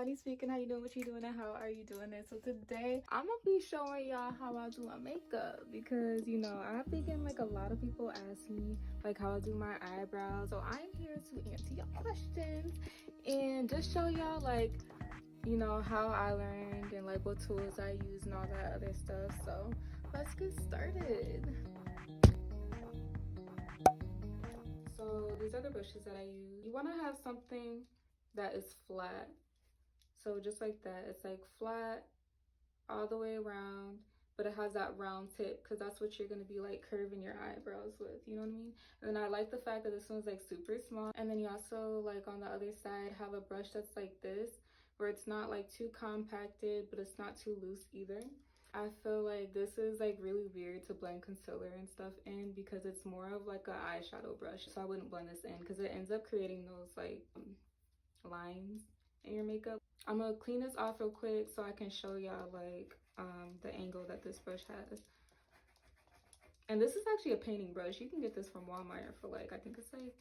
Moni speaking. How you doing? What you doing? And how are you doing it? So today I'm gonna be showing y'all how I do my makeup because you know I've been getting like a lot of people ask me like how I do my eyebrows. So I'm here to answer your questions and just show y'all like you know how I learned and like what tools I use and all that other stuff. So let's get started. So these are the brushes that I use. You want to have something that is flat. So just like that, it's like flat all the way around, but it has that round tip because that's what you're going to be like curving your eyebrows with, you know what I mean? And then I like the fact that this one's like super small. And then you also like on the other side have a brush that's like this, where it's not like too compacted, but it's not too loose either. I feel like this is like really weird to blend concealer and stuff in because it's more of like an eyeshadow brush. So I wouldn't blend this in because it ends up creating those like lines in your makeup. I'm gonna clean this off real quick so I can show y'all like the angle that this brush has. And this is actually a painting brush. You can get this from Walmart for like, I think it's like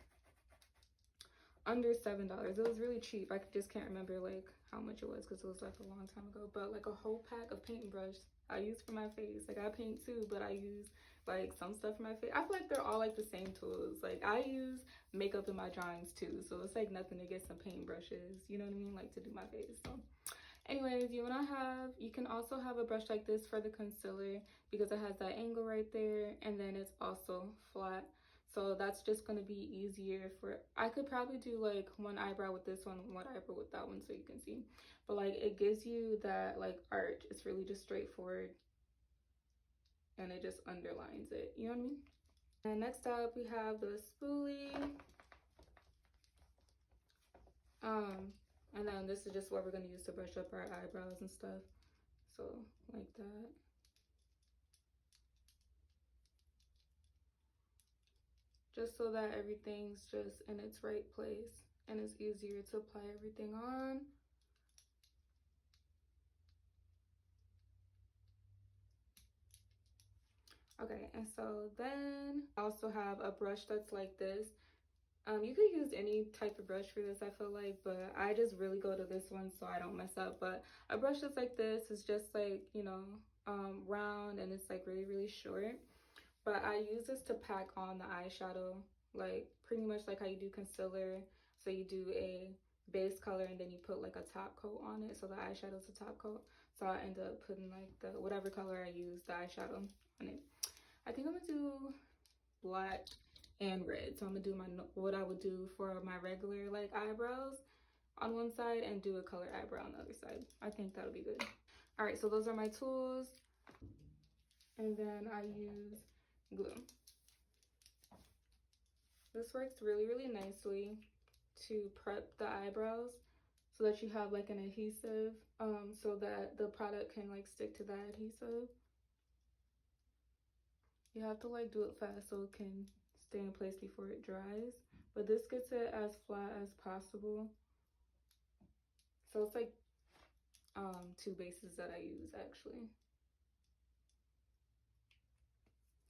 under $7. It was really cheap. I just can't remember like how much it was because it was like a long time ago. But like a whole pack of painting brush I use for my face. Like I paint too, but I use like some stuff for my face. I feel like they're all like the same tools. Like I use makeup in my drawings too, so it's like nothing to get some paint brushes, you know what I mean, like to do my face. So anyways, you can also have a brush like this for the concealer because it has that angle right there, and then it's also flat. So that's just going to be easier for, I could probably do like one eyebrow with this one eyebrow with that one so you can see. But like it gives you that like arch. It's really just straightforward and it just underlines it. You know what I mean? And next up we have the spoolie. And then this is just what we're going to use to brush up our eyebrows and stuff. So like that. Just so that everything's just in its right place and it's easier to apply everything on. Okay, and so then I also have a brush that's like this. You could use any type of brush for this, I feel like, but I just really go to this one so I don't mess up. But a brush that's like this is just like, you know, round, and it's like really short. But I use this to pack on the eyeshadow, like pretty much like how you do concealer. So you do a base color and then you put like a top coat on it. So the eyeshadow's a top coat. So I end up putting like the whatever color I use, the eyeshadow on it. I think I'm gonna do black and red. So I'm gonna do what I would do for my regular like eyebrows on one side and do a color eyebrow on the other side. I think that'll be good. All right, so those are my tools. And then I use glue. This works really nicely to prep the eyebrows so that you have like an adhesive so that the product can like stick to that adhesive. You have to like do it fast so it can stay in place before it dries, but this gets it as flat as possible. So it's like two bases that I use actually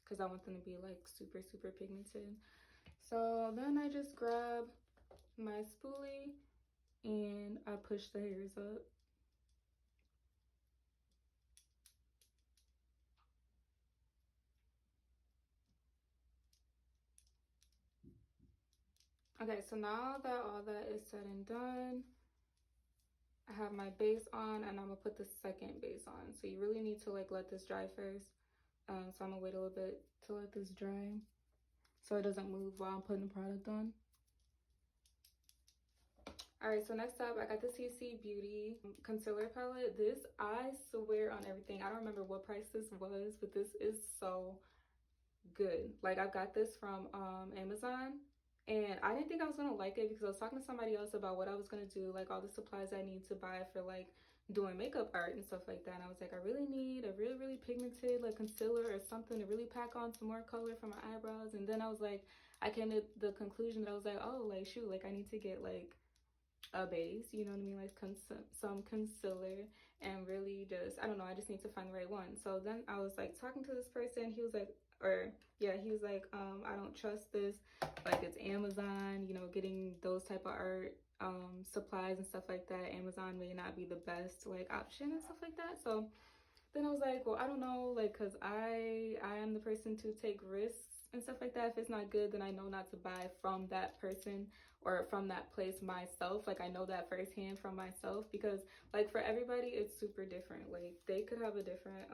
because I want them to be like super pigmented. So then I just grab my spoolie and I push the hairs up. Okay, so now that all that is said and done, I have my base on and I'm gonna put the second base on. So you really need to like let this dry first. So I'm gonna wait a little bit to let this dry so it doesn't move while I'm putting the product on. All right, so next up, I got the CC Beauty concealer palette. This, I swear on everything, I don't remember what price this was, but this is so good. Like I got this from Amazon, and I didn't think I was gonna like it because I was talking to somebody else about what I was gonna do, like all the supplies I need to buy for like doing makeup art and stuff like that. And I was like, I really need a really pigmented like concealer or something to really pack on some more color for my eyebrows. And then I was like, I came to the conclusion that I was like, oh, like shoot, like I need to get like a base, you know what I mean, like some concealer, and really just, I don't know, I just need to find the right one. So then I was like talking to this person, he was like, he was like, I don't trust this, like it's Amazon, you know, getting those type of art supplies and stuff like that, Amazon may not be the best like option and stuff like that. So then I was like, well, I don't know, like, because I am the person to take risks and stuff like that. If it's not good, then I know not to buy from that person or from that place myself. Like, I know that firsthand from myself, because like for everybody it's super different. Like they could have a different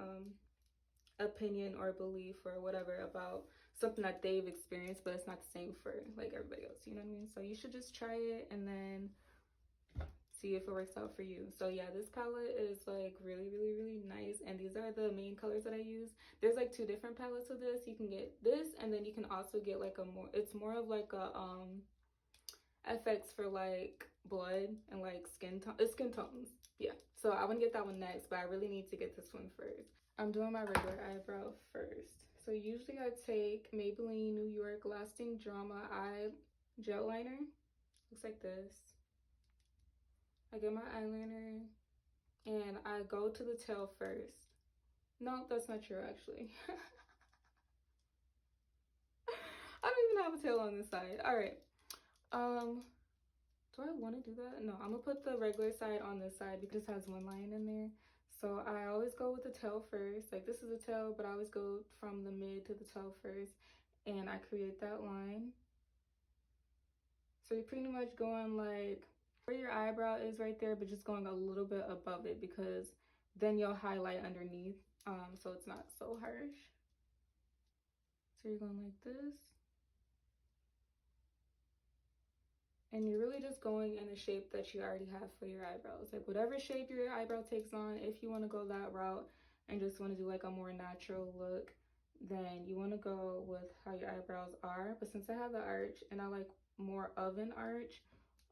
opinion or belief or whatever about something that they've experienced, but it's not the same for like everybody else, you know what I mean? So you should just try it and then see if it works out for you. So yeah, this palette is like really, really, really nice, and these are the main colors that I use. There's like two different palettes of this. You can get this, and then you can also get like a more, it's more of like a FX for like blood and like skin tones. Yeah, so I want to get that one next, but I really need to get this one first. I'm doing my regular eyebrow first. So usually I take Maybelline New York Lasting Drama Eye Gel Liner. Looks like this. I get my eyeliner and I go to the tail first. No, that's not true actually. I don't even have a tail on this side. All right. Do I want to do that? No, I'm gonna put the regular side on this side because it has one line in there. So I always go with the tail first. Like this is a tail, but I always go from the mid to the tail first, and I create that line. So you're pretty much going like where your eyebrow is right there, but just going a little bit above it, because then you'll highlight underneath, so it's not so harsh. So you're going like this. And you're really just going in the shape that you already have for your eyebrows. Like whatever shape your eyebrow takes on, if you want to go that route and just want to do like a more natural look, then you want to go with how your eyebrows are. But since I have the arch and I like more of an arch,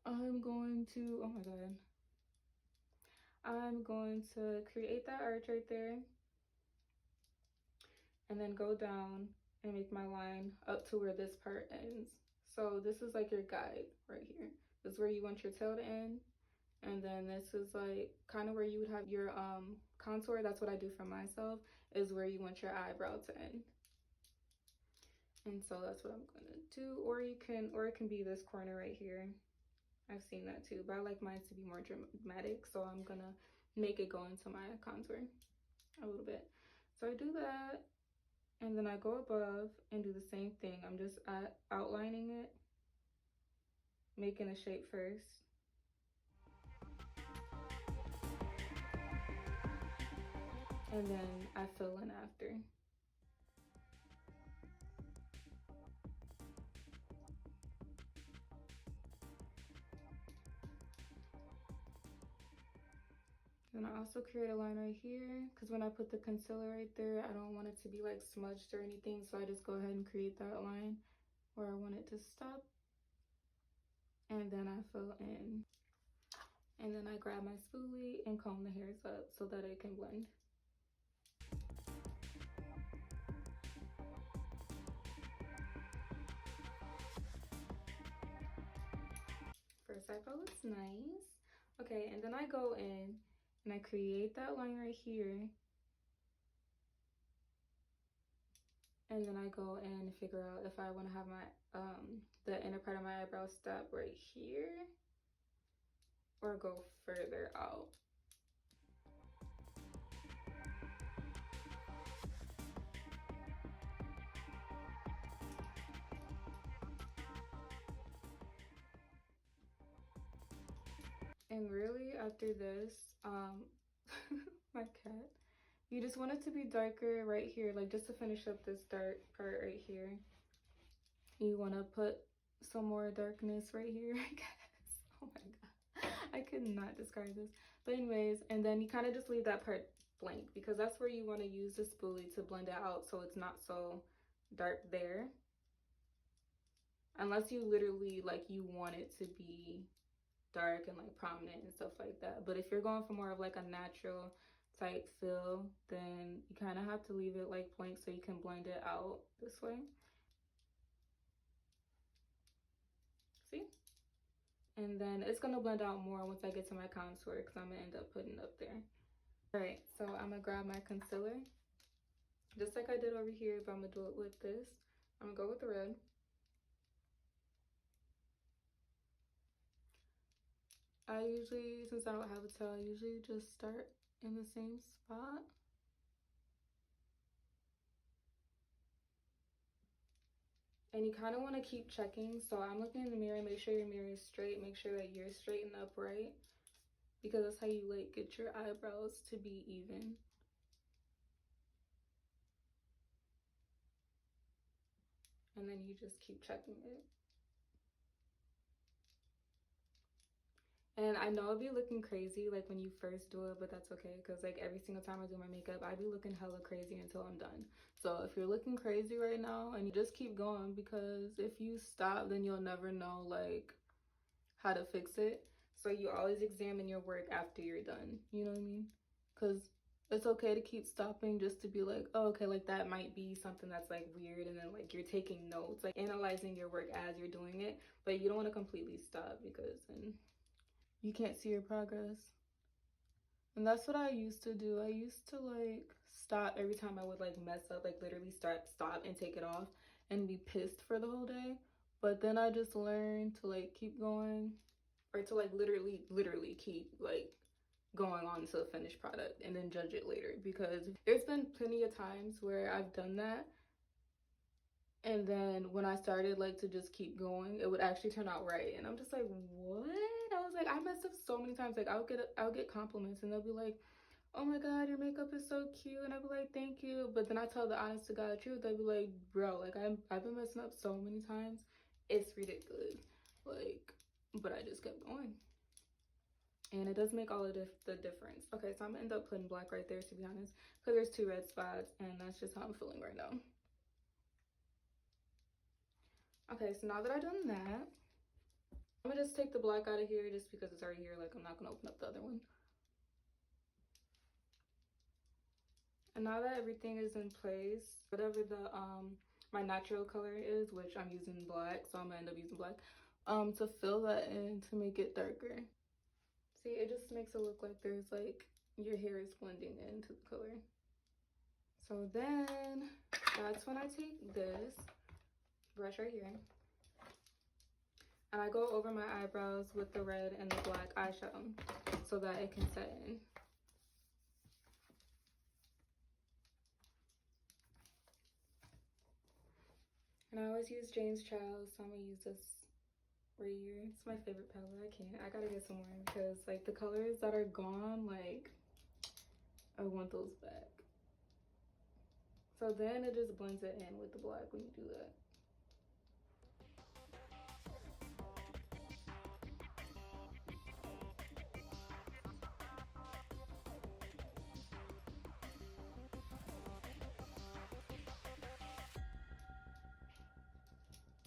I'm going to, oh my god, I'm going to create that arch right there and then go down and make my line up to where this part ends. So this is like your guide right here. This is where you want your tail to end. And then this is like kind of where you would have your contour. That's what I do for myself, is where you want your eyebrow to end. And so that's what I'm gonna do. Or it can be this corner right here. I've seen that too, but I like mine to be more dramatic, so I'm gonna make it go into my contour a little bit. So I do that, and then I go above and do the same thing. I'm just outlining it, making a shape first. And then I fill in after. Then I also create a line right here, because when I put the concealer right there, I don't want it to be like smudged or anything, so I just go ahead and create that line where I want it to stop. And then I fill in. And then I grab my spoolie and comb the hairs up so that it can blend. First eyebrow looks nice. Okay, and then I go in and I create that line right here. And then I go and figure out if I want to have my the inner part of my eyebrow stop right here or go further out. And really after this, my cat, you just want it to be darker right here, like just to finish up this dark part right here. You want to put some more darkness right here, I guess. Oh my god, I could not describe this. But anyways, and then you kind of just leave that part blank, because that's where you want to use the spoolie to blend it out so it's not so dark there. Unless you literally like you want it to be dark and like prominent and stuff like that. But if you're going for more of like a natural type feel, then you kind of have to leave it like blank so you can blend it out this way. See? And then it's gonna blend out more once I get to my contour, because I'm gonna end up putting it up there. All right, so I'm gonna grab my concealer just like I did over here, but I'm gonna do it with this. I'm gonna go with the red. I usually, since I don't have a tail, I usually just start in the same spot. And you kind of want to keep checking. So I'm looking in the mirror, make sure your mirror is straight, make sure that you're straight and upright, because that's how you like get your eyebrows to be even. And then you just keep checking it. And I know I'll be looking crazy like when you first do it, but that's okay, because like every single time I do my makeup, I be looking hella crazy until I'm done. So if you're looking crazy right now, and you just keep going, because if you stop, then you'll never know like how to fix it. So you always examine your work after you're done, you know what I mean? Because it's okay to keep stopping just to be like, oh, okay, like that might be something that's like weird, and then like you're taking notes, like analyzing your work as you're doing it, but you don't want to completely stop, because then you can't see your progress. And that's what I used to do. I used to like stop every time I would like mess up, like literally stop and take it off and be pissed for the whole day. But then I just learned to like keep going, or to like literally keep like going on to the finished product and then judge it later, because there's been plenty of times where I've done that, and then when I started like to just keep going, it would actually turn out right, and I'm just like, what? I was like, I messed up so many times. Like I'll get compliments, and they'll be like, oh my god, your makeup is so cute, and I'll be like, thank you. But then I tell the honest to god truth, they'll be like, bro, like I've been messing up so many times, it's ridiculous. Like, but I just kept going, and it does make all of the difference. Okay, so I'm gonna end up putting black right there, to be honest, because there's 2 red spots, and that's just how I'm feeling right now. Okay, so now that I've done that, I'm gonna just take the black out of here, just because it's already here. Like, I'm not gonna open up the other one. And now that everything is in place, whatever the my natural color is, which I'm using black, so I'm gonna end up using black, to fill that in to make it darker. See, it just makes it look like there's like your hair is blending into the color. So then that's when I take this brush right here, and I go over my eyebrows with the red and the black eyeshadow so that it can set in. And I always use James Charles, so I'm gonna use this right here. It's my favorite palette. I gotta get some more, because like the colors that are gone, like I want those back. So then it just blends it in with the black when you do that.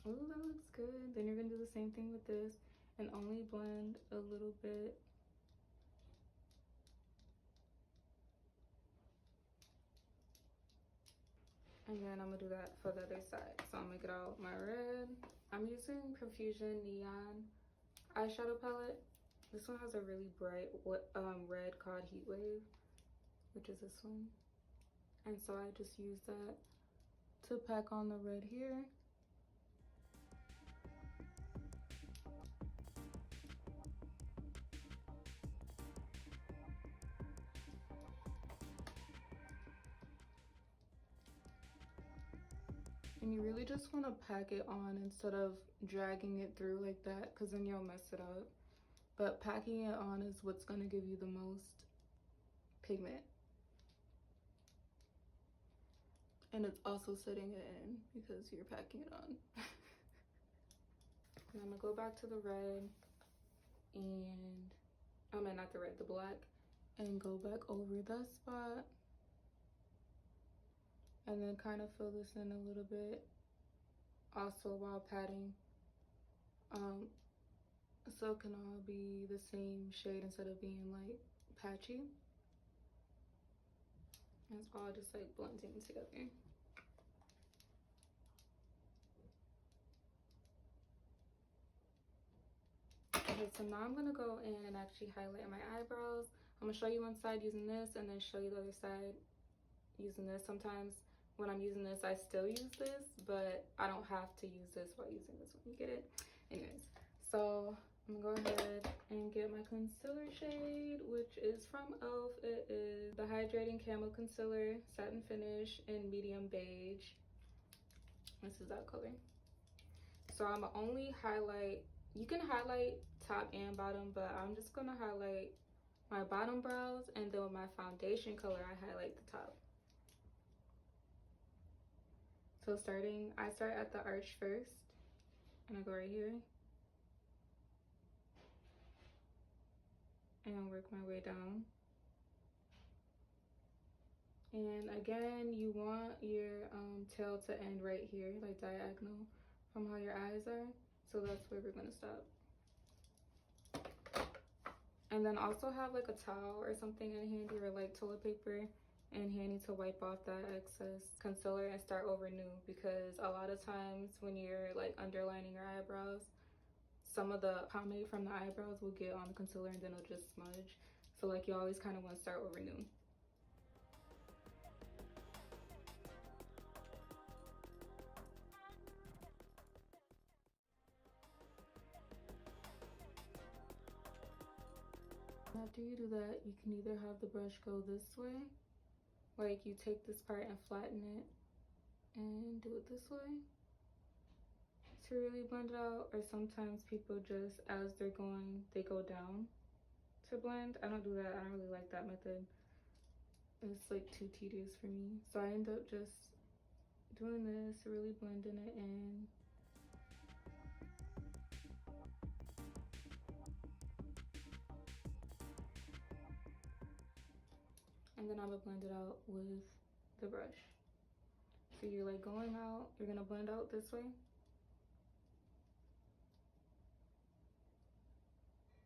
Oh, that looks good. Then you're gonna do the same thing with this and only blend a little bit. And then I'm gonna do that for the other side. So I'm gonna get out my red. I'm using Profusion Neon eyeshadow palette. This one has a really bright red called Heat Wave, which is this one. And so I just use that to pack on the red here. And you really just want to pack it on instead of dragging it through like that, because then you'll mess it up. But packing it on is what's going to give you the most pigment. And it's also setting it in because you're packing it on. And I'm going to go back to the red and, I mean not the red, the black, and go back over that spot. And then kind of fill this in a little bit, also while patting, so it can all be the same shade instead of being like patchy. And it's all just like blending together. Okay, so now I'm gonna go in and actually highlight my eyebrows. I'm gonna show you one side using this, and then show you the other side using this. Sometimes when I'm using this, I still use this, but I don't have to use this while using this one. You get it? Anyways, so I'm gonna go ahead and get my concealer shade, which is from e.l.f. It is the Hydrating Camo Concealer, Satin Finish in Medium Beige. This is that color. So I'm gonna only highlight, you can highlight top and bottom, but I'm just gonna highlight my bottom brows, and then with my foundation color, I highlight the top. So I start at the arch first, and I go right here. And work my way down. And again, you want your tail to end right here, like diagonal from how your eyes are. So that's where we're gonna stop. And then also have like a towel or something in handy, or like toilet paper in handy to wipe off that excess concealer and start over new, because a lot of times when you're like underlining your eyebrows, some of the pomade from the eyebrows will get on the concealer and then it'll just smudge. So like you always kind of want to start over new. After you do that, you can either have the brush go this way, like you take this part and flatten it and do it this way to really blend it out, or sometimes people just, as they're going, they go down to blend. I don't do that. I don't really like that method. It's like too tedious for me. So I end up just doing this, really blending it in. And then I'm gonna blend it out with the brush. So you're like going out, you're gonna blend out this way.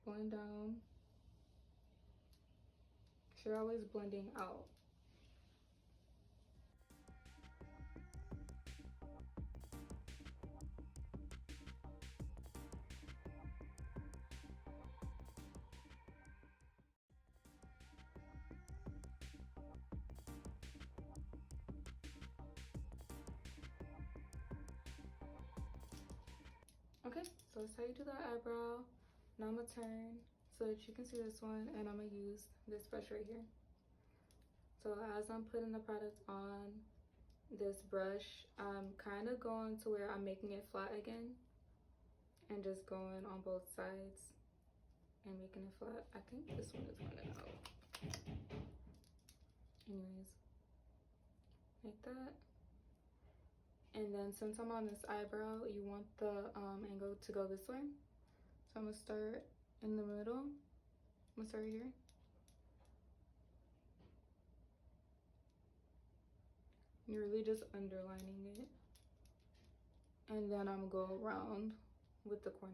Blend down. So you're always blending out. Okay, so that's how you do that eyebrow. Now I'm gonna turn so that you can see this one, and I'm gonna use this brush right here. So as I'm putting the product on this brush, I'm kind of going to where I'm making it flat again, and just going on both sides and making it flat. I think this one is running out. Anyways, like that. And then since I'm on this eyebrow, you want the angle to go this way. So I'm gonna start in the middle. I'm gonna start right here. You're really just underlining it. And then I'm gonna go around with the corner.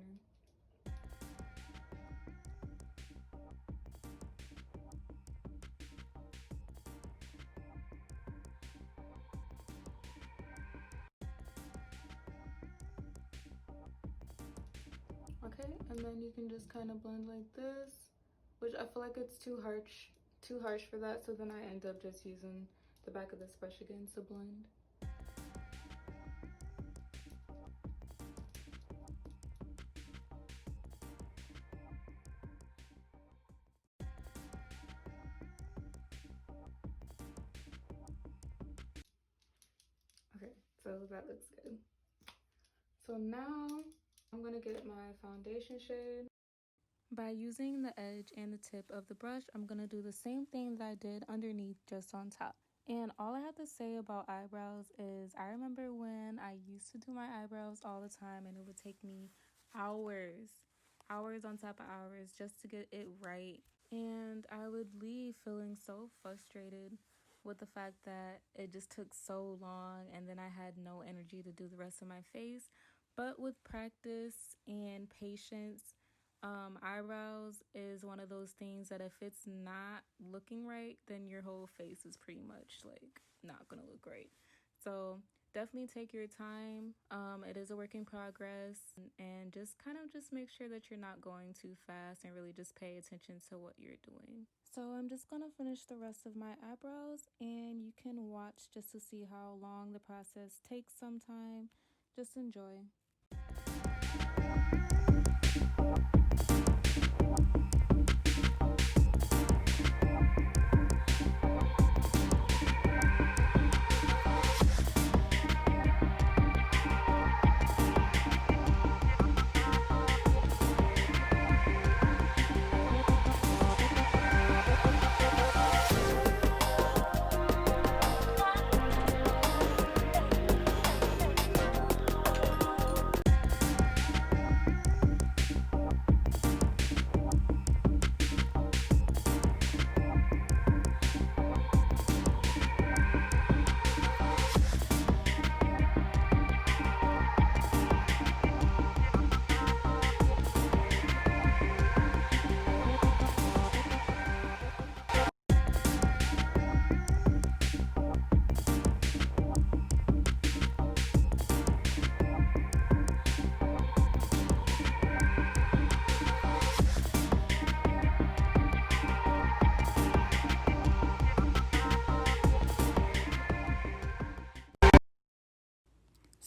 Okay, and then you can just kind of blend like this, which I feel like it's too harsh for that, so then I end up just using the back of this brush again to blend. Okay, so that looks good. So now I'm gonna get my foundation shade. By using the edge and the tip of the brush, I'm gonna do the same thing that I did underneath, just on top. And all I have to say about eyebrows is I remember when I used to do my eyebrows all the time, and it would take me hours on top of hours just to get it right. And I would leave feeling so frustrated with the fact that it just took so long, and then I had no energy to do the rest of my face. But with practice and patience, eyebrows is one of those things that if it's not looking right, then your whole face is pretty much like not gonna look great. So definitely take your time. It is a work in progress, and just kind of just make sure that you're not going too fast, and really just pay attention to what you're doing. So I'm just gonna finish the rest of my eyebrows, and you can watch just to see how long the process takes sometime. Just enjoy.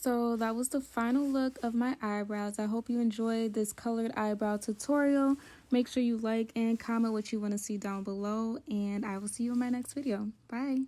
So that was the final look of my eyebrows. I hope you enjoyed this colored eyebrow tutorial. Make sure you like and comment what you want to see down below, and I will see you in my next video. Bye.